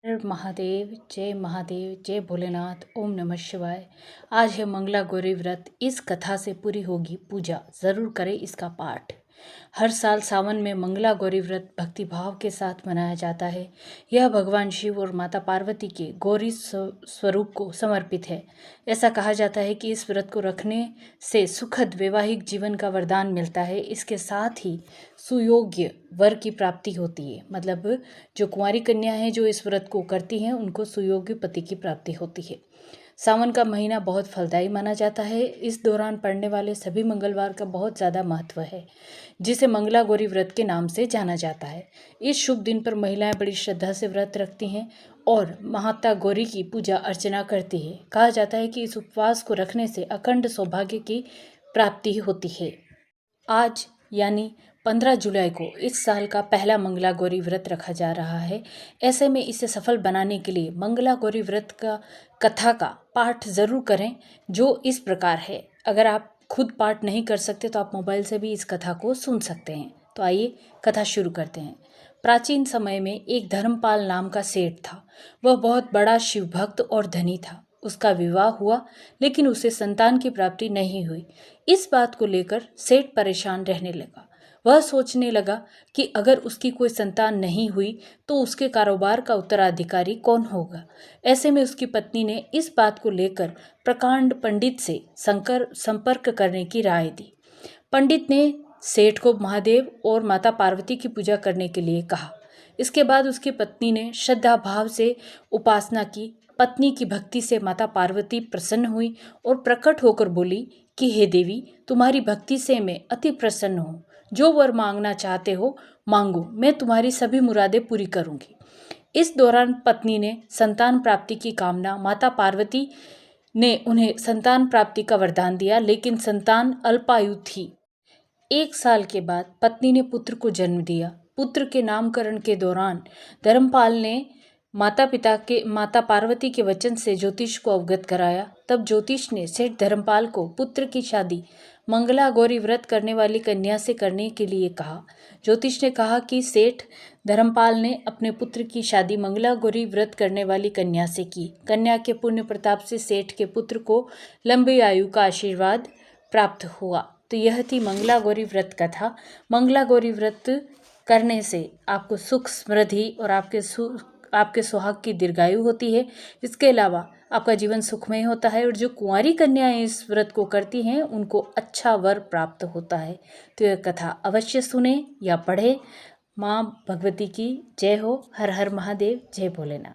महादेव, जय भोलेनाथ, ओम नमः शिवाय। आज है मंगला गौरी व्रत। इस कथा से पूरी होगी पूजा, ज़रूर करें इसका पाठ। हर साल सावन में मंगला गौरी व्रत भक्तिभाव के साथ मनाया जाता है। यह भगवान शिव और माता पार्वती के गौरी स्वरूप को समर्पित है। ऐसा कहा जाता है कि इस व्रत को रखने से सुखद वैवाहिक जीवन का वरदान मिलता है। इसके साथ ही सुयोग्य वर की प्राप्ति होती है। मतलब जो कुंवारी कन्या है जो इस व्रत को करती हैं उनको सुयोग्य पति की प्राप्ति होती है। सावन का महीना बहुत फलदायी माना जाता है। इस दौरान पड़ने वाले सभी मंगलवार का बहुत ज़्यादा महत्व है, जिसे मंगला गौरी व्रत के नाम से जाना जाता है। इस शुभ दिन पर महिलाएं बड़ी श्रद्धा से व्रत रखती हैं और माता गौरी की पूजा अर्चना करती है। कहा जाता है कि इस उपवास को रखने से अखंड सौभाग्य की प्राप्ति होती है। आज यानी 15 जुलाई को इस साल का पहला मंगला गौरी व्रत रखा जा रहा है। ऐसे में इसे सफल बनाने के लिए मंगला गौरी व्रत का कथा का पाठ ज़रूर करें, जो इस प्रकार है। अगर आप खुद पाठ नहीं कर सकते तो आप मोबाइल से भी इस कथा को सुन सकते हैं। तो आइए कथा शुरू करते हैं। प्राचीन समय में एक धर्मपाल नाम का सेठ था। वह बहुत बड़ा शिव भक्त और धनी था। उसका विवाह हुआ, लेकिन उसे संतान की प्राप्ति नहीं हुई। इस बात को लेकर सेठ परेशान रहने लगा। वह सोचने लगा कि अगर उसकी कोई संतान नहीं हुई तो उसके कारोबार का उत्तराधिकारी कौन होगा। ऐसे में उसकी पत्नी ने इस बात को लेकर प्रकांड पंडित से संपर्क करने की राय दी। पंडित ने सेठ को महादेव और माता पार्वती की पूजा करने के लिए कहा। इसके बाद उसकी पत्नी ने श्रद्धा भाव से उपासना की। पत्नी की भक्ति से माता पार्वती प्रसन्न हुई और प्रकट होकर बोली कि हे देवी, तुम्हारी भक्ति से मैं अति प्रसन्न हूँ। जो वर मांगना चाहते हो मांगो, मैं तुम्हारी सभी मुरादें पूरी करूँगी। इस दौरान पत्नी ने संतान प्राप्ति की कामना। माता पार्वती ने उन्हें संतान प्राप्ति का वरदान दिया, लेकिन संतान अल्पायु थी। 1 साल के बाद पत्नी ने पुत्र को जन्म दिया। पुत्र के नामकरण के दौरान धर्मपाल ने माता पार्वती के वचन से ज्योतिष को अवगत कराया। तब ज्योतिष ने सेठ धर्मपाल को पुत्र की शादी मंगला गौरी व्रत करने वाली कन्या से करने के लिए कहा। ज्योतिष ने कहा कि सेठ धर्मपाल ने अपने पुत्र की शादी मंगला गौरी व्रत करने वाली कन्या से की। कन्या के पुण्य प्रताप से सेठ के पुत्र को लंबी आयु का आशीर्वाद प्राप्त हुआ। तो यह थी मंगला गौरी व्रत कथा। मंगला गौरी व्रत करने से आपको सुख समृद्धि और आपके सुहाग की दीर्घायु होती है। इसके अलावा आपका जीवन सुखमय होता है और जो कुंवारी कन्याएं इस व्रत को करती हैं उनको अच्छा वर प्राप्त होता है। तो यह कथा अवश्य सुने या पढ़े। माँ भगवती की जय हो। हर हर महादेव, जय भोलेनाथ।